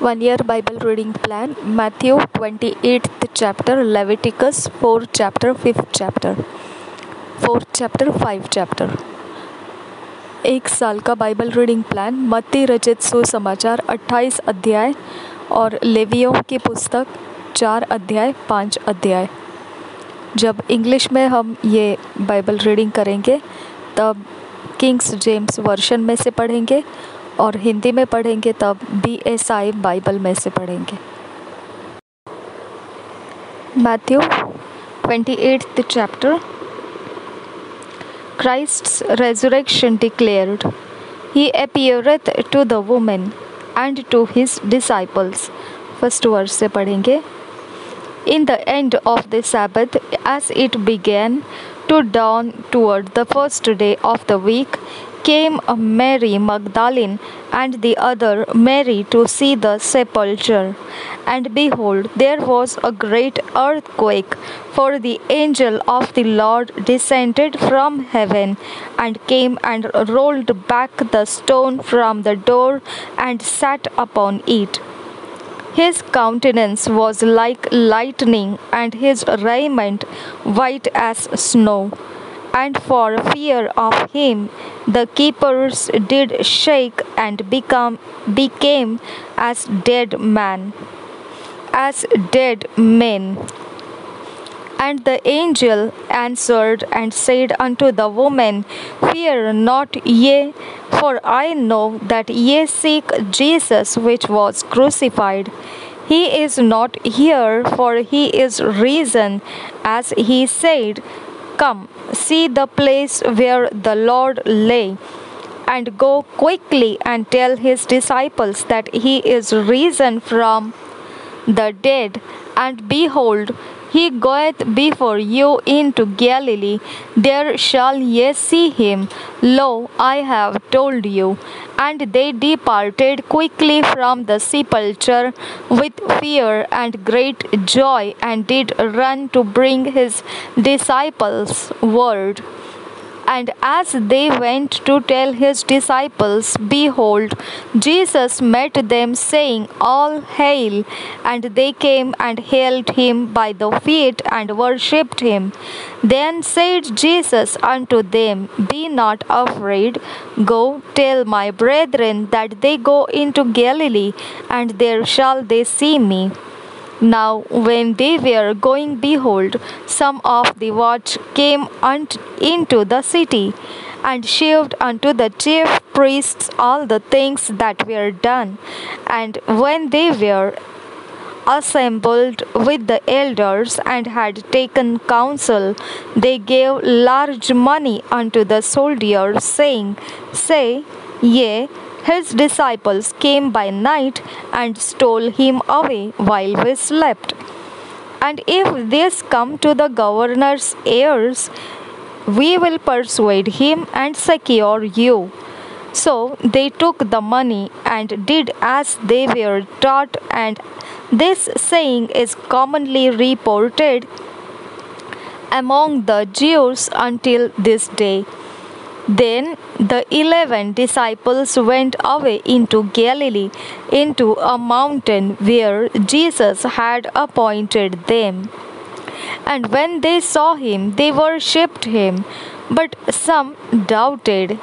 1 year Bible reading plan: Matthew 28th chapter, Leviticus 4th chapter, 5th chapter, 4th chapter, 5th chapter. 1 साल का Bible reading plan: मत्ती रचित सुसमाचार 28 अध्याय और लेवियों की पुस्तक 4 अध्याय 5 अध्याय। जब इंग्लिश में हम ये बाइबल रीडिंग करेंगे तब किंग्स जेम्स वर्शन में से पढ़ेंगे और हिंदी में पढ़ेंगे तब BSI बाइबल में से पढ़ेंगे। Matthew 28th chapter. Christ's resurrection declared, He appeareth to the woman and to his disciples. First verse से पढ़ेंगे। In the end of the Sabbath, as it began to dawn toward the first day of the week, came Mary Magdalene and the other Mary to see the sepulchre. And behold, there was a great earthquake, for the angel of the Lord descended from heaven and came and rolled back the stone from the door and sat upon it. His countenance was like lightning, and his raiment white as snow. And for fear of him, the keepers did shake and became as dead men. And the angel answered and said unto the woman, Fear not ye, for I know that ye seek Jesus which was crucified. He is not here, for he is risen, as he said. Come, see the place where the Lord lay, and go quickly and tell his disciples that he is risen from the dead. And behold, he goeth before you into Galilee. There shall ye see him. Lo, I have told you. And they departed quickly from the sepulchre with fear and great joy, and did run to bring his disciples word. And as they went to tell his disciples, behold, Jesus met them, saying, All hail! And they came and held him by the feet and worshipped him. Then said Jesus unto them, Be not afraid. Go tell my brethren that they go into Galilee, and there shall they see me. Now when they were going, behold, some of the watch came into the city, and shewed unto the chief priests all the things that were done. And when they were assembled with the elders and had taken counsel, they gave large money unto the soldiers, saying, Say ye, his disciples came by night and stole him away while we slept. And if this come to the governor's ears, we will persuade him and secure you. So they took the money and did as they were taught, and this saying is commonly reported among the Jews until this day. Then the 11 disciples went away into Galilee, into a mountain where Jesus had appointed them. And when they saw him, they worshipped him, but some doubted.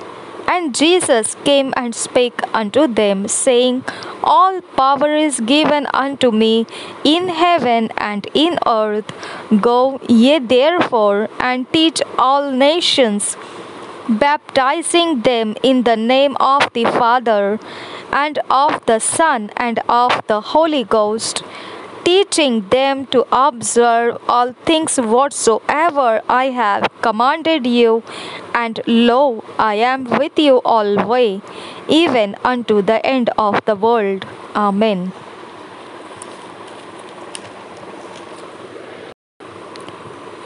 And Jesus came and spake unto them, saying, All power is given unto me in heaven and in earth. Go ye therefore and teach all nations, baptizing them in the name of the Father, and of the Son, and of the Holy Ghost, teaching them to observe all things whatsoever I have commanded you. And lo, I am with you always, even unto the end of the world. Amen.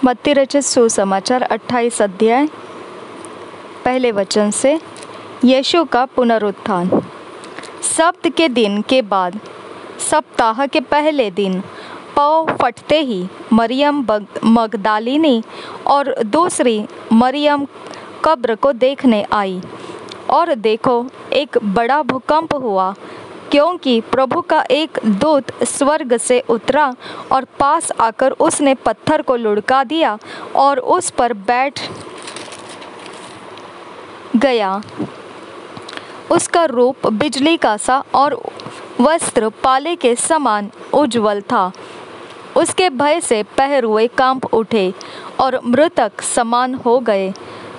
मत्ती रचित सुसमाचार 28 अध्याय, पहले वचन से। यीशु का पुनरुत्थान। सब्त के दिन के बाद सप्ताह के पहले दिन पौ फटते ही मरियम मगदलिनी और दूसरी मरियम कब्र को देखने आई, और देखो, एक बड़ा भूकंप हुआ, क्योंकि प्रभु का एक दूत स्वर्ग से उतरा और पास आकर उसने पत्थर को लुढ़का दिया और उस पर बैठ गया। उसका रूप बिजली का सा और वस्त्र पाले के समान उज्ज्वल था। उसके भय से पहरुए कांप उठे और मृतक समान हो गए।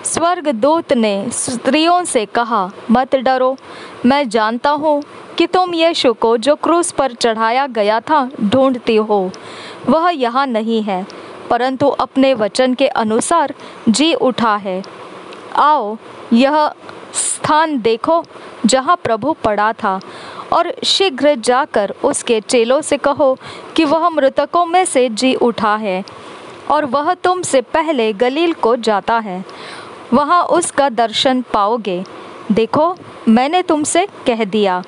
स्वर्गदूत ने स्त्रियों से कहा, मत डरो, मैं जानता हूँ कि तुम यीशु को जो क्रूस पर चढ़ाया गया था ढूंढती हो। वह यहाँ नहीं है, परंतु अपने वचन के अनुसार जी उठा है। आओ, यह स्थान देखो जहाँ प्रभु पड़ा था, और शीघ्र जाकर उसके चेलों से कहो कि वह मृतकों में से जी उठा है, और वह तुमसे पहले गलील को जाता है। वहाँ उसका दर्शन पाओगे। देखो, मैंने तुमसे कह दिया।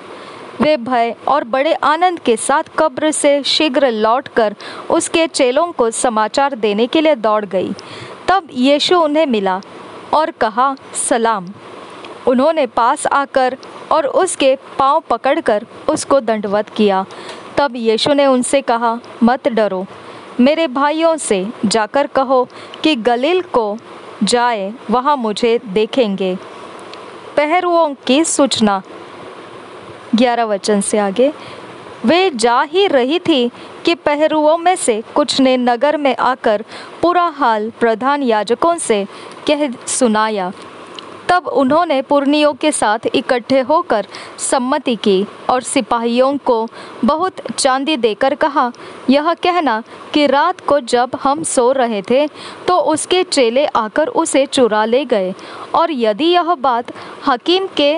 वे भय और बड़े आनंद के साथ कब्र से शीघ्र लौटकर उसके चेलों को समाचार देने के लिए दौड़ गई। तब यीशु उन्हें मिला और कहा, सलाम। उन्होंने पास आकर और उसके पांव पकड़कर उसको दंडवत किया। तब यीशु ने उनसे कहा, मत डरो, मेरे भाइयों से जाकर कहो कि गलील को जाए, वहाँ मुझे देखेंगे। पहरुओं की सूचना। 11 वचन से आगे। वे जा ही रही थी कि पहरुओं में से कुछ ने नगर में आकर पूरा हाल प्रधान याजकों से कह सुनाया। तब उन्होंने पुरनियों के साथ इकट्ठे होकर सम्मति की और सिपाहियों को बहुत चांदी देकर कहा, यह कहना कि रात को जब हम सो रहे थे तो उसके चेले आकर उसे चुरा ले गए, और यदि यह बात हकीम के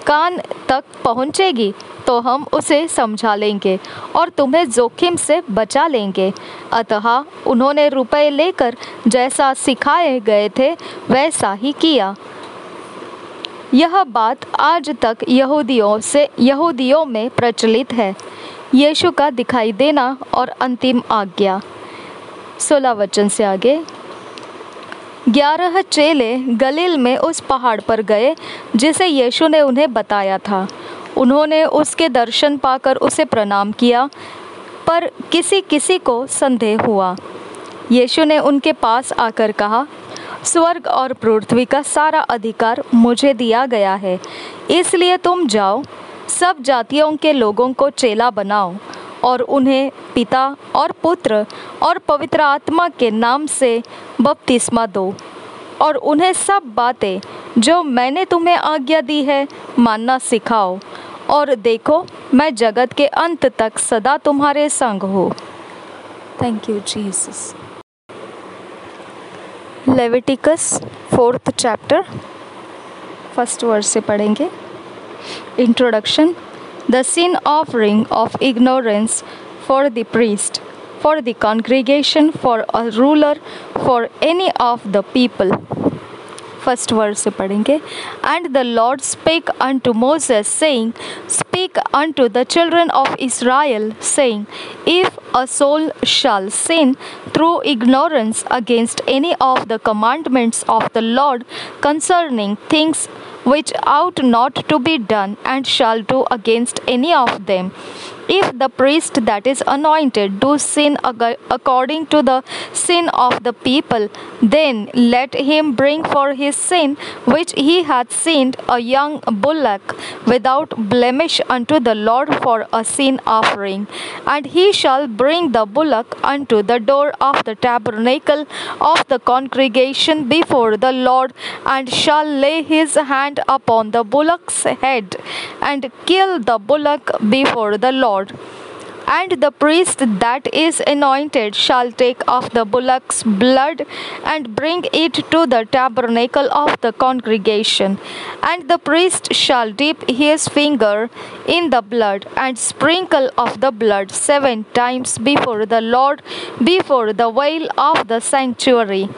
कान तक पहुँचेगी तो हम उसे समझा लेंगे और तुम्हें जोखिम से बचा लेंगे। अतः उन्होंने रुपए लेकर जैसा सिखाए गए थे वैसा ही किया। यह बात आज तक यहूदियों में प्रचलित है। यीशु का दिखाई देना और अंतिम आज्ञा। 16 वचन से आगे। 11 चेले गलील में उस पहाड़ पर गए जिसे यीशु ने उन्हें बताया था। उन्होंने उसके दर्शन पाकर उसे प्रणाम किया, पर किसी किसी को संदेह हुआ। यीशु ने उनके पास आकर कहा, स्वर्ग और पृथ्वी का सारा अधिकार मुझे दिया गया है, इसलिए तुम जाओ, सब जातियों के लोगों को चेला बनाओ और उन्हें पिता और पुत्र और पवित्र आत्मा के नाम से बपतिस्मा दो, और उन्हें सब बातें जो मैंने तुम्हें आज्ञा दी है मानना सिखाओ, और देखो, मैं जगत के अंत तक सदा तुम्हारे संग हूँ। Thank you Jesus. Leviticus 4th chapter 1st verse से पढ़ेंगे। Introduction. The sin offering of ignorance for the priest, for the congregation, for a ruler, for any of the people। 1st verse से पढ़ेंगे। And the Lord spake unto Moses, saying, Speak unto the children of Israel, saying, If a soul shall sin through ignorance against any of the commandments of the Lord concerning things which ought not to be done, and shall do against any of them, if the priest that is anointed do sin according to the sin of the people, then let him bring for his sin which he hath sinned a young bullock without blemish unto the Lord for a sin offering. And he shall bring the bullock unto the door of the tabernacle of the congregation before the Lord, and shall lay his hand upon the bullock's head, and kill the bullock before the Lord. And the priest that is anointed shall take of the bullock's blood and bring it to the tabernacle of the congregation. And the priest shall dip his finger in the blood and sprinkle of the blood 7 times before the Lord, before the veil of the sanctuary.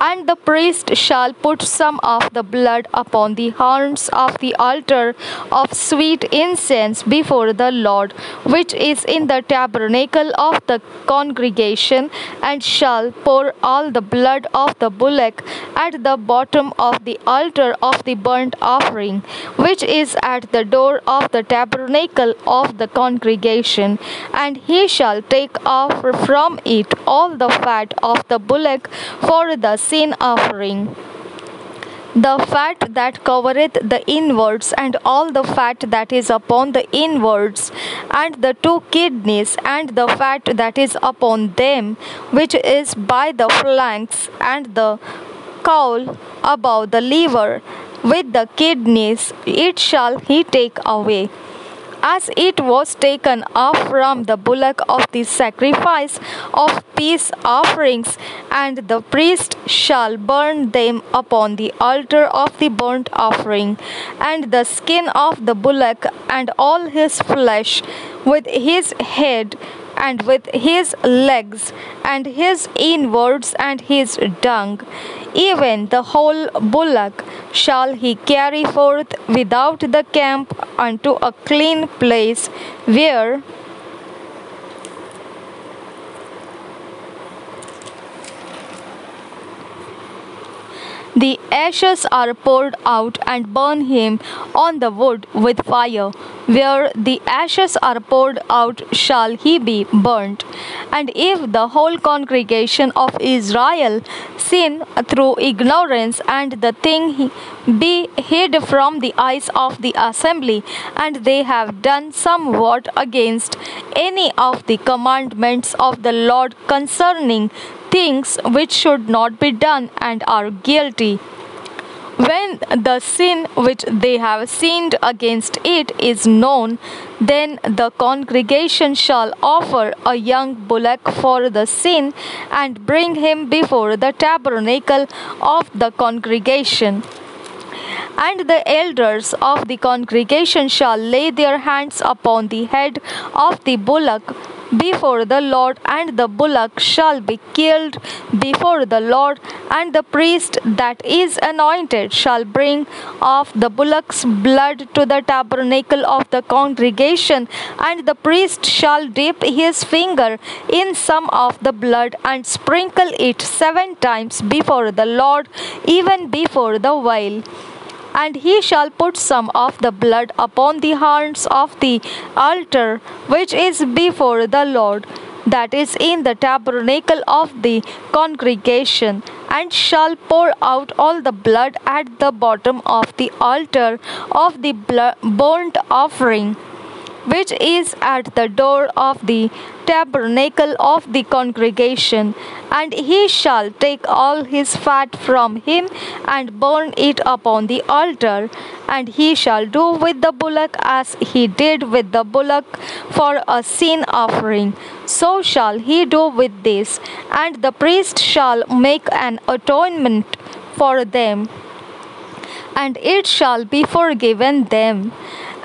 And the priest shall put some of the blood upon the horns of the altar of sweet incense before the Lord, which is in the tabernacle of the congregation, and shall pour all the blood of the bullock at the bottom of the altar of the burnt offering, which is at the door of the tabernacle of the congregation. And he shall take off from it all the fat of the bullock for the sin offering, the fat that covereth the inwards, and all the fat that is upon the inwards, and the two kidneys, and the fat that is upon them, which is by the flanks, and the caul above the liver, with the kidneys, it shall he take away, as it was taken off from the bullock of the sacrifice of peace offerings, and the priest shall burn them upon the altar of the burnt offering. And the skin of the bullock, and all his flesh, with his head, and with his legs, and his inwards, and his dung, even the whole bullock, shall he carry forth without the camp unto a clean place, where the ashes are poured out, and burn him on the wood with fire. Where the ashes are poured out shall he be burnt. And if the whole congregation of Israel sin through ignorance, and the thing be hid from the eyes of the assembly, and they have done somewhat against any of the commandments of the Lord concerning things which should not be done, and are guilty, when the sin which they have sinned against it is known, then the congregation shall offer a young bullock for the sin, and bring him before the tabernacle of the congregation. And the elders of the congregation shall lay their hands upon the head of the bullock before the Lord, and the bullock shall be killed before the Lord. And the priest that is anointed shall bring of the bullock's blood to the tabernacle of the congregation, and the priest shall dip his finger in some of the blood, and sprinkle it 7 times before the Lord, even before the veil. And he shall put some of the blood upon the horns of the altar which is before the Lord, that is in the tabernacle of the congregation, and shall pour out all the blood at the bottom of the altar of the burnt offering, which is at the door of the tabernacle of the congregation. And he shall take all his fat from him, and burn it upon the altar. And he shall do with the bullock as he did with the bullock for a sin offering, so shall he do with this. And the priest shall make an atonement for them, and it shall be forgiven them.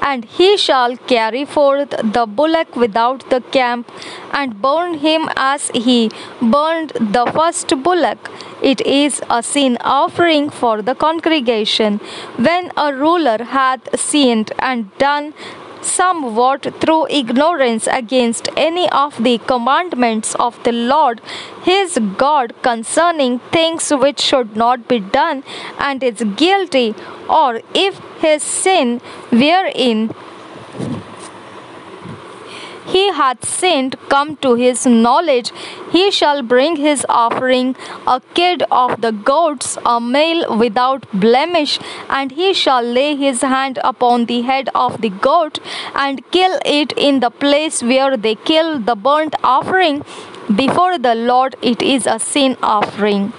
And he shall carry forth the bullock without the camp, and burn him as he burned the first bullock. It is a sin offering for the congregation. When a ruler hath sinned and done somewhat through ignorance against any of the commandments of the Lord his God concerning things which should not be done, and is guilty, or if his sin wherein he hath sinned come to his knowledge, he shall bring his offering, a kid of the goats, a male without blemish, and he shall lay his hand upon the head of the goat, and kill it in the place where they kill the burnt offering before the Lord. It is a sin offering.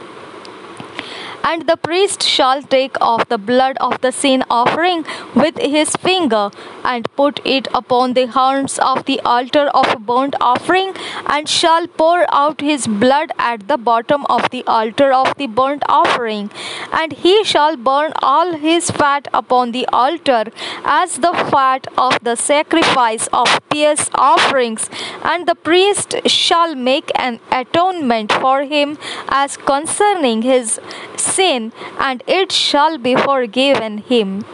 And the priest shall take of the blood of the sin offering with his finger, and put it upon the horns of the altar of burnt offering, and shall pour out his blood at the bottom of the altar of the burnt offering. And he shall burn all his fat upon the altar, as the fat of the sacrifice of peace offerings. And the priest shall make an atonement for him as concerning his sin, and it shall be forgiven him.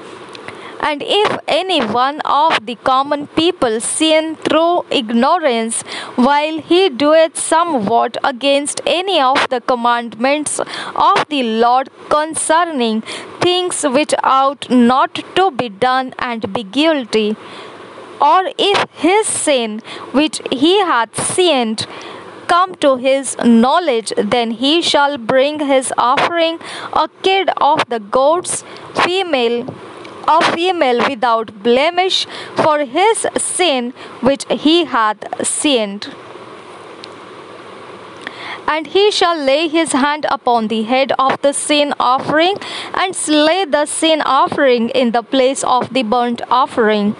And if any one of the common people sin through ignorance, while he doeth somewhat against any of the commandments of the Lord concerning things which ought not to be done, and be guilty, or if his sin which he hath sinned come to his knowledge, then he shall bring his offering, a kid of the goats, a female without blemish, for his sin which he hath sinned. And he shall lay his hand upon the head of the sin offering, and slay the sin offering in the place of the burnt offering.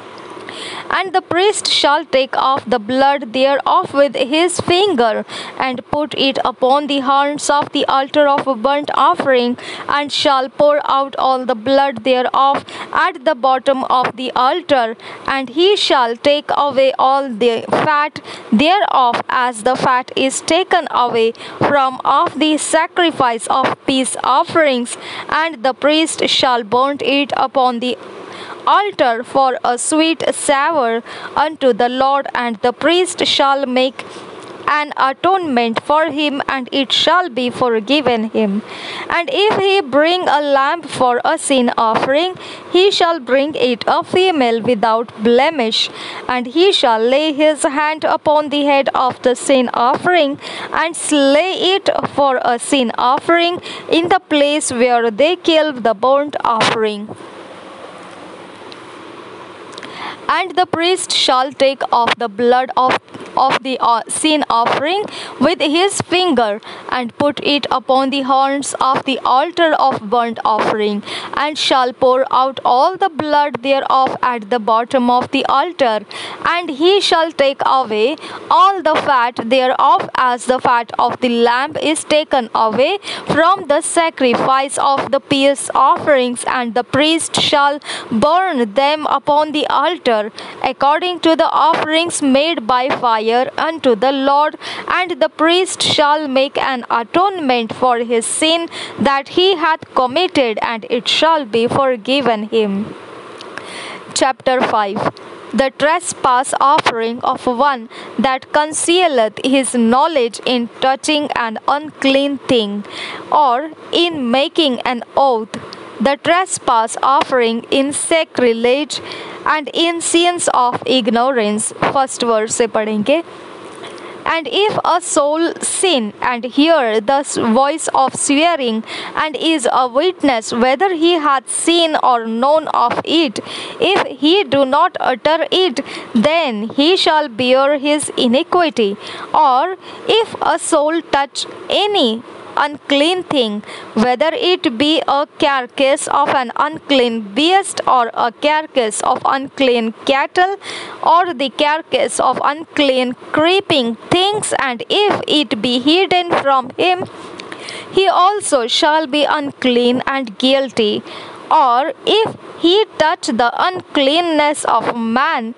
And the priest shall take off the blood thereof with his finger, and put it upon the horns of the altar of burnt offering, and shall pour out all the blood thereof at the bottom of the altar. And he shall take away all the fat thereof, as the fat is taken away from off the sacrifice of peace offerings. And the priest shall burn it upon the altar for a sweet savour unto the Lord, and the priest shall make an atonement for him, and it shall be forgiven him. And if he bring a lamb for a sin offering, he shall bring it a female without blemish, and he shall lay his hand upon the head of the sin offering, and slay it for a sin offering in the place where they kill the burnt offering. And the priest shall take off the blood of the sin offering with his finger, and put it upon the horns of the altar of burnt offering, and shall pour out all the blood thereof at the bottom of the altar. And he shall take away all the fat thereof, as the fat of the lamb is taken away from the sacrifice of the peace offerings. And the priest shall burn them upon the altar, according to the offerings made by fire unto the Lord. And the priest shall make an atonement for his sin that he hath committed, and it shall be forgiven him. Chapter 5. The trespass offering of one that concealeth his knowledge in touching an unclean thing, or in making an oath. The trespass offering in sacrilege and in sins of ignorance. First verse से पढ़ेंगे. And if a soul sin, and hear the voice of swearing, and is a witness whether he hath seen or known of it, if he do not utter it, then he shall bear his iniquity. Or if a soul touch any unclean thing, whether it be a carcass of an unclean beast, or a carcass of unclean cattle, or the carcass of unclean creeping things, and if it be hidden from him, he also shall be unclean and guilty. Or if he touch the uncleanness of man,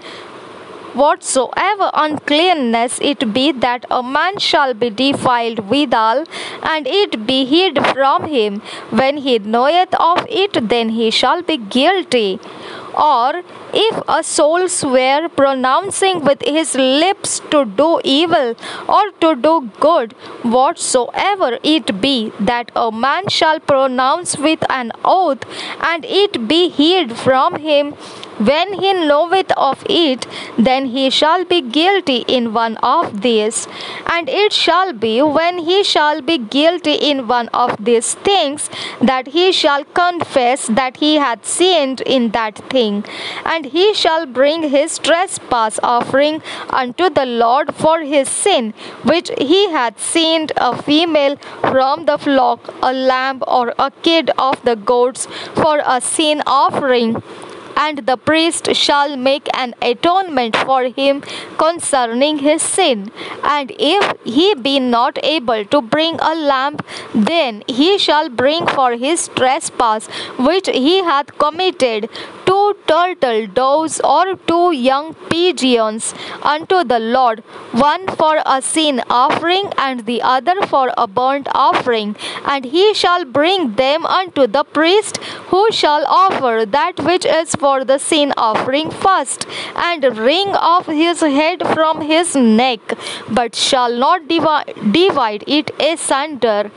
whatsoever uncleanness it be that a man shall be defiled withal, and it be hid from him, when he knoweth of it, then he shall be guilty. Or if a soul swear, pronouncing with his lips to do evil or to do good, whatsoever it be that a man shall pronounce with an oath, and it be hid from him, When he knoweth of it, then he shall be guilty in one of these. And it shall be, when he shall be guilty in one of these things, that he shall confess that he hath sinned in that thing. And he shall bring his trespass offering unto the Lord for his sin, which he hath sinned, a female from the flock, a lamb or a kid of the goats for a sin offering. And the priest shall make an atonement for him concerning his sin. And if he be not able to bring a lamb, then he shall bring for his trespass which he hath committed 2 turtle doves or 2 young pigeons unto the Lord, one for a sin offering and the other for a burnt offering. And he shall bring them unto the priest, who shall offer that which is for the sin offering first, and wring off his head from his neck, but shall not divide it asunder.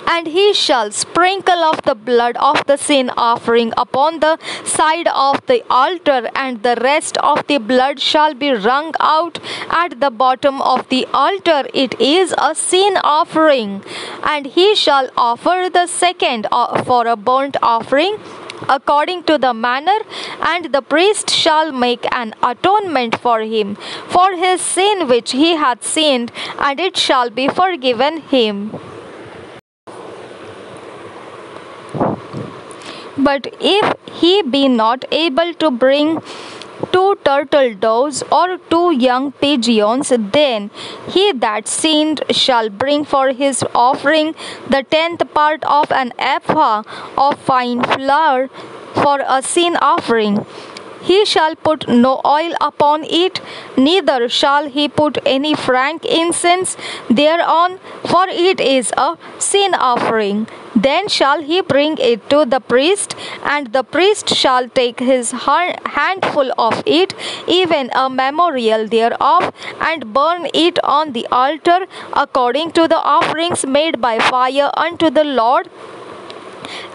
And he shall sprinkle of the blood of the sin offering upon the side of the altar, and the rest of the blood shall be wrung out at the bottom of the altar. It is a sin offering. And he shall offer the second for a burnt offering according to the manner, and the priest shall make an atonement for him for his sin which he hath sinned, and it shall be forgiven him. But if he be not able to bring 2 turtle doves or 2 young pigeons, then he that sinned shall bring for his offering the 10th part of an ephah of fine flour for a sin offering. He shall put no oil upon it, neither shall he put any frankincense thereon, for it is a sin offering. Then shall he bring it to the priest, and the priest shall take his handful of it, even a memorial thereof, and burn it on the altar according to the offerings made by fire unto the Lord.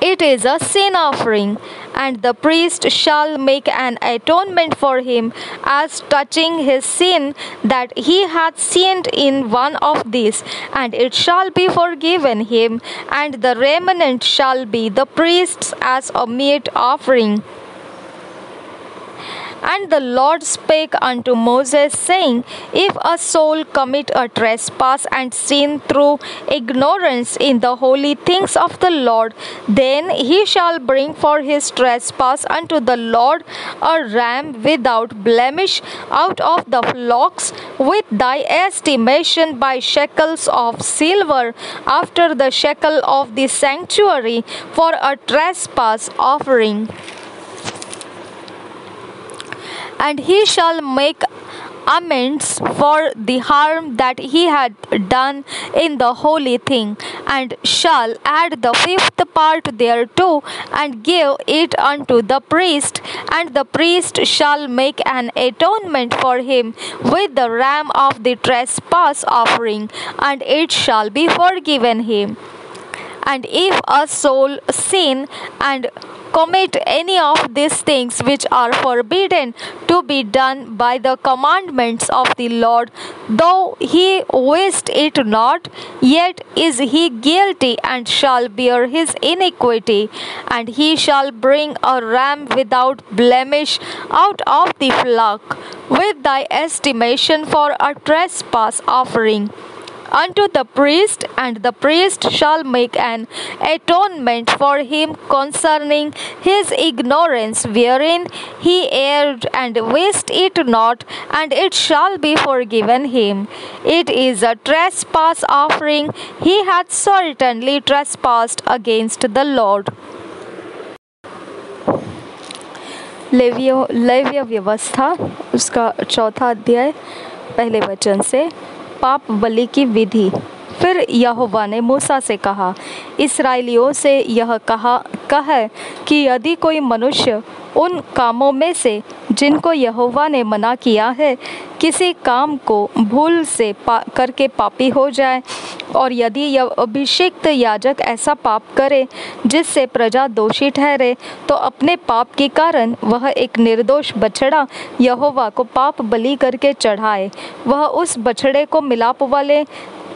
It is a sin offering. And the priest shall make an atonement for him as touching his sin, that he hath sinned in one of these, and it shall be forgiven him, and the remnant shall be the priest's as a meat offering. And the Lord spake unto Moses, saying, If a soul commit a trespass and sin through ignorance in the holy things of the Lord, then he shall bring for his trespass unto the Lord a ram without blemish out of the flocks, with thy estimation by shekels of silver, after the shekel of the sanctuary, for a trespass offering. And he shall make amends for the harm that he had done in the holy thing, and shall add the 5th part thereto, and give it unto the priest. And the priest shall make an atonement for him with the ram of the trespass offering, and it shall be forgiven him. And if a soul sin and commit any of these things which are forbidden to be done by the commandments of the Lord, though he wist it not, yet is he guilty, and shall bear his iniquity. And he shall bring a ram without blemish out of the flock, with thy estimation for a trespass offering, unto the priest, and the priest shall make an atonement for him concerning his ignorance wherein he erred and wist it not, and it shall be forgiven him. It is a trespass offering. He hath certainly trespassed against the Lord. लेव्य व्यवस्था उसका 4था अध्याय पहले वचन से। पाप बलि की विधि। फिर यहोवा ने मूसा से कहा, इस्राएलियों से यह कह कि यदि कोई मनुष्य उन कामों में से जिनको यहोवा ने मना किया है, किसी काम को भूल से करके पापी हो जाए, और यदि यह अभिषिक्त याजक ऐसा पाप करे जिससे प्रजा दोषी ठहरे, तो अपने पाप के कारण वह एक निर्दोष बछड़ा यहोवा को पाप बलि करके चढ़ाए। वह उस बछड़े को मिलाप वाले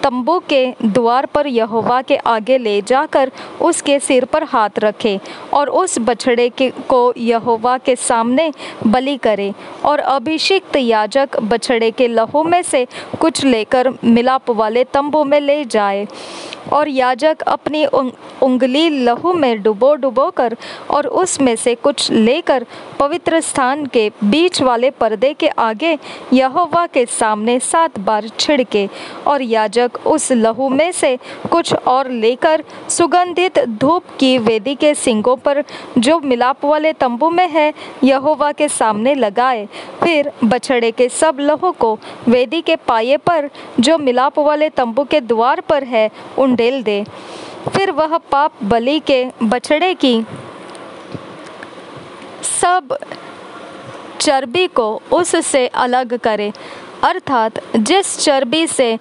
तंबू के द्वार पर यहोवा के आगे ले जाकर उसके सिर पर हाथ रखे और उस बछड़े को यहोवा के सामने बलि करे। और अभिषिक्त याजक बछड़े के लहू में से कुछ लेकर मिलाप वाले तंबू में ले जाए, और याजक अपनी उंगली लहू में डुबो कर और उसमें से कुछ लेकर पवित्र स्थान के बीच वाले पर्दे के आगे यहोवा के सामने 7 बार छिड़के। और याजक उस लहू में से कुछ और लेकर सुगंधित धूप की वेदी के सींगों पर जो मिलाप वाले तंबू में है यहोवा के सामने लगाए। फिर बछड़े के सब लहू को वेदी के पाये पर जो मिलाप वाले तंबू के द्वार पर है उंडेल दे। फिर वह पाप बलि के बछड़े की सब चर्बी को उससे अलग करे, अर्थात जिस चर्बी से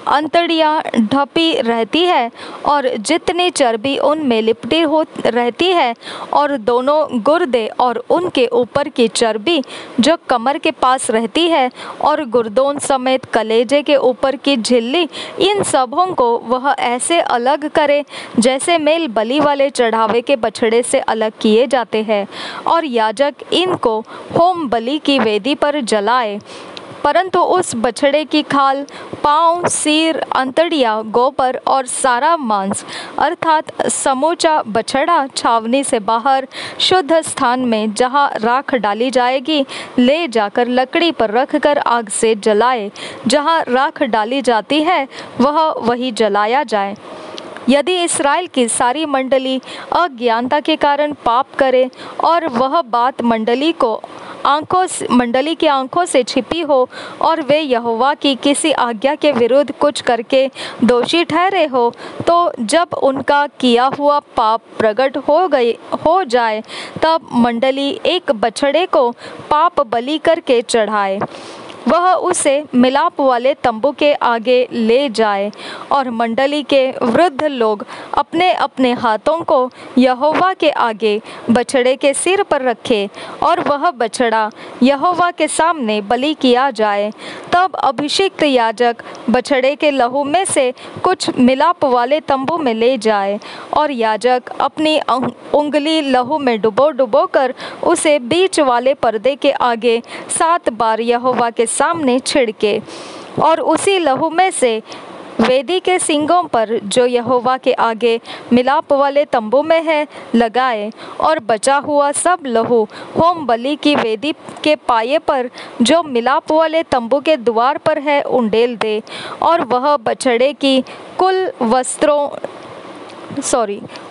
अंतड़ियाँ ढपी रहती है और जितनी चर्बी उनमें लिपटी हो रहती है, और दोनों गुर्दे और उनके ऊपर की चर्बी जो कमर के पास रहती है, और गुर्दों समेत कलेजे के ऊपर की झिल्ली, इन सबों को वह ऐसे अलग करे जैसे मेल बलि वाले चढ़ावे के बछड़े से अलग किए जाते हैं। और याजक इनको होम बलि की वेदी पर जलाए। परंतु उस बछड़े की खाल, पाँव, सिर, अंतड़ियाँ, गोबर और सारा मांस, अर्थात समूचा बछड़ा छावनी से बाहर शुद्ध स्थान में जहाँ राख डाली जाएगी ले जाकर लकड़ी पर रखकर आग से जलाए। जहाँ राख डाली जाती है वह वही जलाया जाए। यदि इस्राएल की सारी मंडली अज्ञानता के कारण पाप करे और वह बात मंडली की आंखों से छिपी हो, और वे यहोवा की किसी आज्ञा के विरुद्ध कुछ करके दोषी ठहरे हो, तो जब उनका किया हुआ पाप प्रकट हो जाए, तब मंडली एक बछड़े को पाप बलि करके चढ़ाए। वह उसे मिलाप वाले तंबू के आगे ले जाए, और मंडली के वृद्ध लोग अपने अपने हाथों को यहोवा के आगे बछड़े के सिर पर रखे, और वह बछड़ा यहोवा के सामने बलि किया जाए। तब अभिषिक्त याजक बछड़े के लहू में से कुछ मिलाप वाले तंबू में ले जाए, और याजक अपनी उंगली लहू में डुबो कर उसे बीच वाले पर्दे के आगे 7 बार यहोवा के सामने छिड़के, और उसी लहू में से वेदी के सींगों पर जो यहोवा के आगे मिलाप वाले तंबू में है लगाए, और बचा हुआ सब लहू होम बलि की वेदी के पाये पर जो मिलाप वाले तंबू के द्वार पर है उंडेल दे। और वह बछड़े की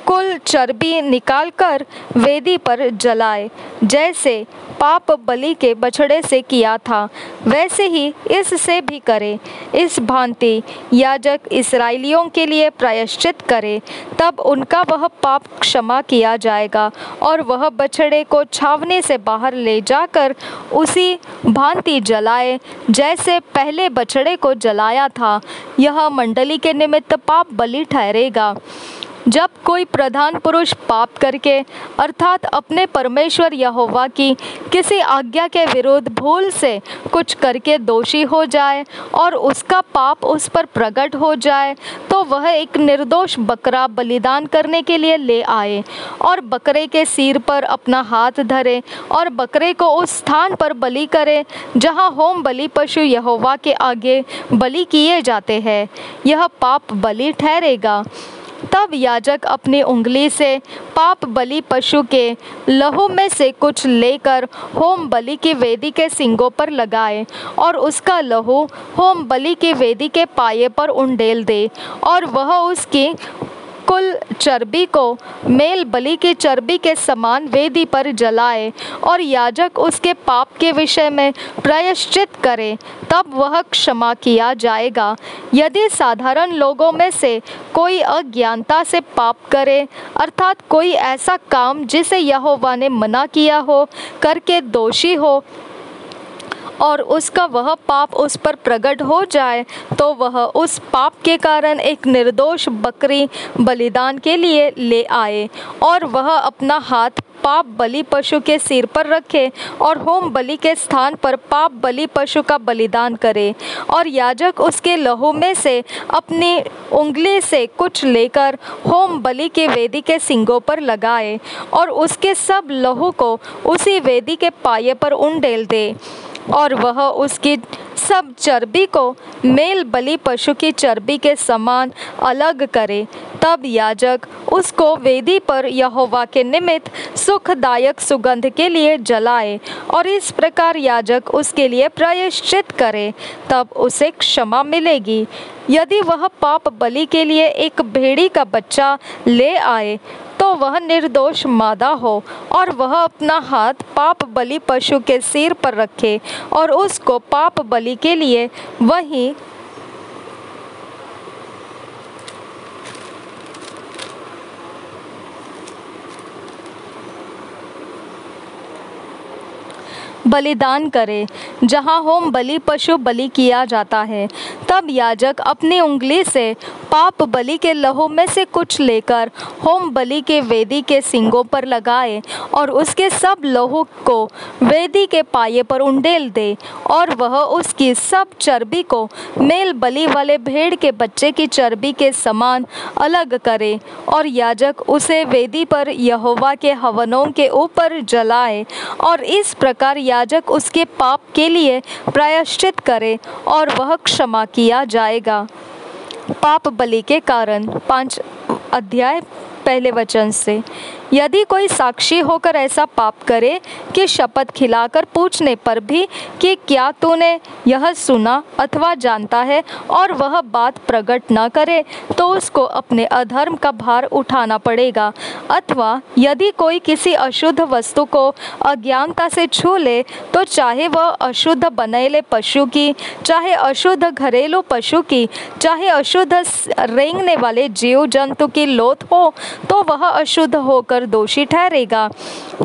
कुल चर्बी निकालकर वेदी पर जलाए, जैसे पाप बलि के बछड़े से किया था वैसे ही इससे भी करे। इस भांति याजक इस्राएलियों के लिए प्रायश्चित करे, तब उनका वह पाप क्षमा किया जाएगा, और वह बछड़े को छावनी से बाहर ले जाकर उसी भांति जलाए जैसे पहले बछड़े को जलाया था। यह मंडली के निमित्त पाप बलि ठहरेगा। जब कोई प्रधान पुरुष पाप करके, अर्थात अपने परमेश्वर यहोवा की किसी आज्ञा के विरुद्ध भूल से कुछ करके दोषी हो जाए और उसका पाप उस पर प्रकट हो जाए, तो वह एक निर्दोष बकरा बलिदान करने के लिए ले आए, और बकरे के सिर पर अपना हाथ धरे और बकरे को उस स्थान पर बलि करे जहाँ होम बलि पशु यहोवा के आगे बलि किए जाते हैं। यह पाप बलि ठहरेगा। तब याजक अपनी उंगली से पाप बलि पशु के लहू में से कुछ लेकर होम बलि की वेदी के सींगों पर लगाए, और उसका लहू होम बलि की वेदी के पाये पर उंडेल दे, और वह उसकी कुल चर्बी को मेल बलि की चर्बी के समान वेदी पर जलाए, और याजक उसके पाप के विषय में प्रायश्चित करे, तब वह क्षमा किया जाएगा। यदि साधारण लोगों में से कोई अज्ञानता से पाप करे, अर्थात कोई ऐसा काम जिसे यहोवा ने मना किया हो करके दोषी हो, और उसका वह पाप उस पर प्रकट हो जाए, तो वह उस पाप के कारण एक निर्दोष बकरी बलिदान के लिए ले आए और वह अपना हाथ पाप बलि पशु के सिर पर रखे और होम बलि के स्थान पर पाप बलि पशु का बलिदान करे। और याजक उसके लहू में से अपनी उंगली से कुछ लेकर होम बलि के वेदी के सींगों पर लगाए और उसके सब लहू को उसी वेदी के पाये पर उंडेल दे। और वह उसकी सब चर्बी को मेल बलि पशु की चर्बी के समान अलग करे। तब याजक उसको वेदी पर यहोवा के निमित्त सुखदायक सुगंध के लिए जलाए और इस प्रकार याजक उसके लिए प्रायश्चित करे, तब उसे क्षमा मिलेगी। यदि वह पाप बलि के लिए एक भेड़ी का बच्चा ले आए तो वह निर्दोष मादा हो और वह अपना हाथ पाप बलि पशु के सिर पर रखे और उसको पाप बलि के लिए वहीं बलिदान करे जहाँ होम बलि पशु बलि किया जाता है। तब याजक अपनी उंगली से पाप बलि के लहू में से कुछ लेकर होम बलि के वेदी के सींगों पर लगाए और उसके सब लहू को वेदी के पाये पर उंडेल दे और वह उसकी सब चर्बी को मेल बलि वाले भेड़ के बच्चे की चर्बी के समान अलग करे और याजक उसे वेदी पर यहोवा के हवनों के ऊपर जलाए और इस प्रकार याजक उसके पाप के लिए प्रायश्चित करे और वह क्षमा किया जाएगा। पाप बलि के कारण 5 अध्याय पहले वचन से। यदि कोई साक्षी होकर ऐसा पाप करे कि शपथ खिलाकर पूछने पर भी कि क्या तूने यह सुना अथवा जानता है और वह बात प्रकट न करे, तो उसको अपने अधर्म का भार उठाना पड़ेगा। अथवा यदि कोई किसी अशुद्ध वस्तु को अज्ञानता से छू ले, तो चाहे वह अशुद्ध बनेले पशु की, चाहे अशुद्ध घरेलू पशु की, चाहे अशुद्ध रेंगने वाले जीव जंतु की लोथ हो, तो वह अशुद्ध होकर दोषी ठहरेगा।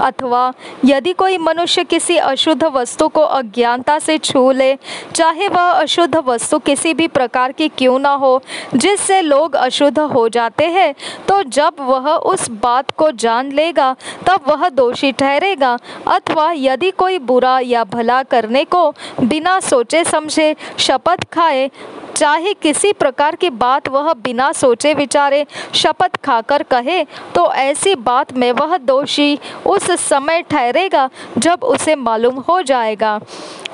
अथवा यदि कोई मनुष्य किसी अशुद्ध वस्तु को अज्ञानता से छू ले, चाहे वह अशुद्ध वस्तु किसी भी प्रकार की क्यों ना हो जिससे लोग अशुद्ध हो जाते हैं, तो जब वह उस बात को जान लेगा तब वह दोषी ठहरेगा। अथवा यदि कोई बुरा या भला करने को बिना सोचे समझे शपथ खाए, चाहे किसी प्रकार की बात वह बिना सोचे विचारे शपथ खाकर कहे, तो ऐसी बात में वह दोषी उस समय ठहरेगा जब उसे मालूम हो जाएगा।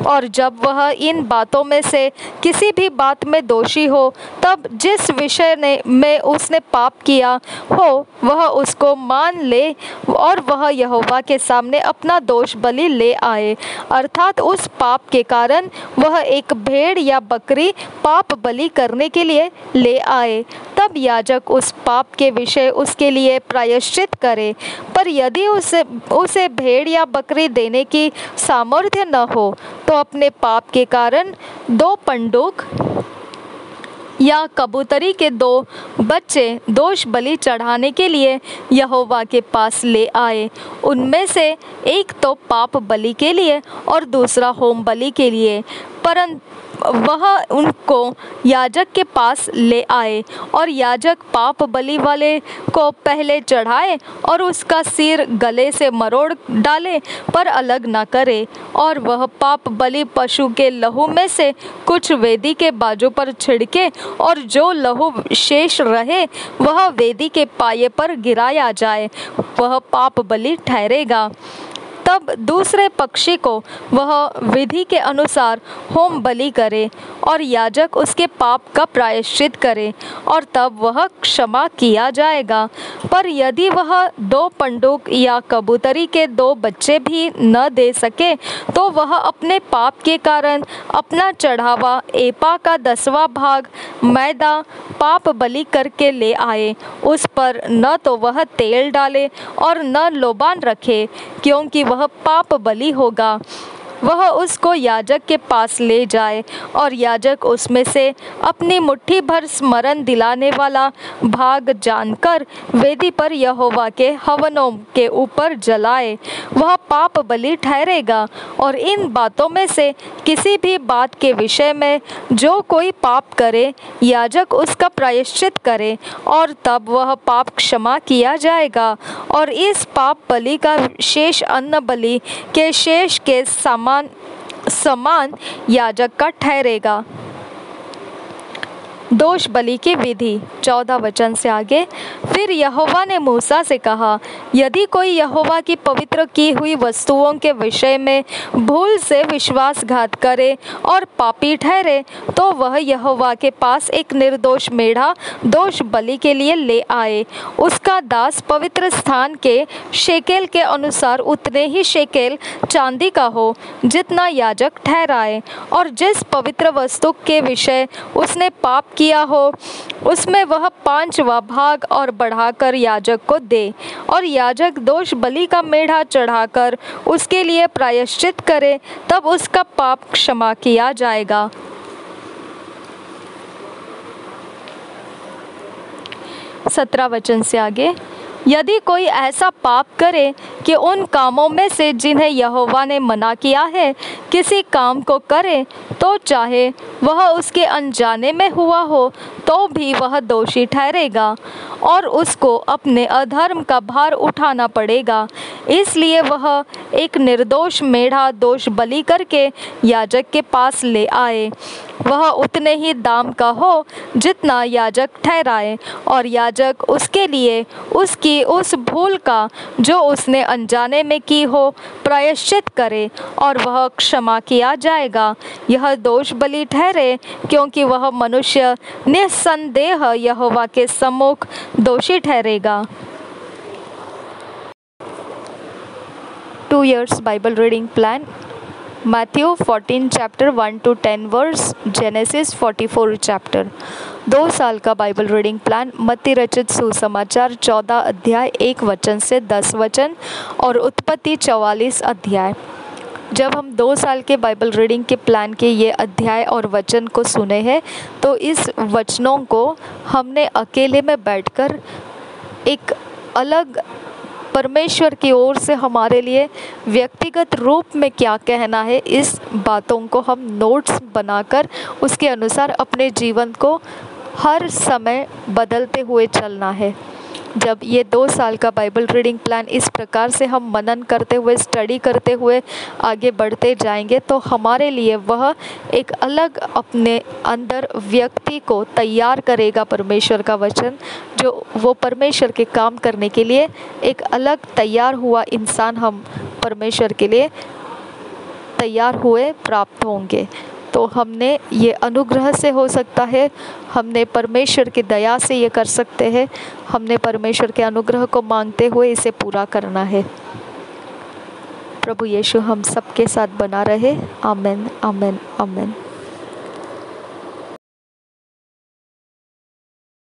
और जब वह इन बातों में से किसी भी बात में दोषी हो, तब जिस विषय में उसने पाप किया हो वह उसको मान ले और वह यहोवा के सामने अपना दोष बलि ले आए, अर्थात उस पाप के कारण वह एक भेड़ या बकरी पाप बलि करने के लिए ले आए। तब याजक उस पाप के विषय उसके लिए प्रायश्चित करे। पर यदि उसे भेड़ या बकरी देने की सामर्थ्य न हो, तो अपने पाप के कारण 2 पंडुक या कबूतरी के 2 बच्चे दोष बलि चढ़ाने के लिए यहोवा के पास ले आए। उनमें से एक तो पाप बलि के लिए और दूसरा होम बलि के लिए। परंतु वह उनको याजक के पास ले आए और याजक पाप बलि वाले को पहले चढ़ाए और उसका सिर गले से मरोड़ डाले पर अलग न करे। और वह पाप बलि पशु के लहू में से कुछ वेदी के बाजू पर छिड़के और जो लहू शेष रहे वह वेदी के पाये पर गिराया जाए, वह पाप बलि ठहरेगा। तब दूसरे पक्षी को वह विधि के अनुसार होम बलि करे और याजक उसके पाप का प्रायश्चित करे और तब वह क्षमा किया जाएगा। पर यदि वह 2 पंडुक या कबूतरी के 2 बच्चे भी न दे सके, तो वह अपने पाप के कारण अपना चढ़ावा एपा का 10वां भाग मैदा पाप बलि करके ले आए। उस पर न तो वह तेल डाले और न लोबान रखे, क्योंकि वह पाप बलि होगा। वह उसको याजक के पास ले जाए और याजक उसमें से अपनी मुट्ठी भर स्मरण दिलाने वाला भाग जानकर वेदी पर यहोवा के हवनों के ऊपर जलाए, वह पाप बलि ठहरेगा। और इन बातों में से किसी भी बात के विषय में जो कोई पाप करे, याजक उसका प्रायश्चित करे और तब वह पाप क्षमा किया जाएगा। और इस पाप बलि का शेष अन्न बलि के शेष के समान याजक का ठहरेगा। दोष बलि की विधि 14 वचन से आगे। फिर यहोवा ने मूसा से कहा, यदि कोई यहोवा की पवित्र की हुई वस्तुओं के विषय में भूल से विश्वासघात करे और पापी ठहरे, तो वह यहोवा के पास एक निर्दोष मेढ़ा दोष बलि के लिए ले आए। उसका दास पवित्र स्थान के शेकेल के अनुसार उतने ही शेकेल चांदी का हो जितना याजक ठहराए, और जिस पवित्र वस्तु के विषय उसने पाप किया हो उसमें वह 5वां भाग और बढ़ाकर याजक को दे। और याजक दोष बलि का मेढ़ा चढ़ाकर उसके लिए प्रायश्चित करे, तब उसका पाप क्षमा किया जाएगा। 17 वचन से आगे। यदि कोई ऐसा पाप करे कि उन कामों में से जिन्हें यहोवा ने मना किया है किसी काम को करे, तो चाहे वह उसके अनजाने में हुआ हो तो भी वह दोषी ठहरेगा और उसको अपने अधर्म का भार उठाना पड़ेगा। इसलिए वह एक निर्दोष मेढ़ा दोष बलि करके याजक के पास ले आए। वह उतने ही दाम का हो जितना याजक ठहराए, और याजक उसके लिए उसकी उस भूल का जो उसने अनजाने में की हो प्रायश्चित करे, और वह क्षमा किया जाएगा। यह दोष बलि ठहरे, क्योंकि वह मनुष्य निस्संदेह यहोवा के सम्मुख दोषी ठहरेगा। 2 years Bible reading plan. Matthew 14 chapter 1 to 10 verse, Genesis 44 chapter। 2 साल का बाइबल रीडिंग प्लान। मत्ती रचित सुसमाचार 14 अध्याय 1 वचन से 10 वचन और उत्पत्ति 44 अध्याय। जब हम 2 साल के बाइबल रीडिंग के प्लान के ये अध्याय और वचन को सुने हैं, तो इस वचनों को हमने अकेले में बैठकर एक अलग परमेश्वर की ओर से हमारे लिए व्यक्तिगत रूप में क्या कहना है, इस बातों को हम नोट्स बनाकर उसके अनुसार अपने जीवन को हर समय बदलते हुए चलना है। जब ये 2 साल का बाइबल रीडिंग प्लान इस प्रकार से हम मनन करते हुए, स्टडी करते हुए आगे बढ़ते जाएंगे, तो हमारे लिए वह एक अलग अपने अंदर व्यक्ति को तैयार करेगा। परमेश्वर का वचन जो वो परमेश्वर के काम करने के लिए एक अलग तैयार हुआ इंसान हम परमेश्वर के लिए तैयार हुए प्राप्त होंगे। तो हमने ये अनुग्रह से हो सकता है, हमने परमेश्वर की दया से ये कर सकते हैं, हमने परमेश्वर के अनुग्रह को मांगते हुए इसे पूरा करना है। प्रभु यीशु हम सबके साथ बना रहे। आमीन, आमीन, आमीन।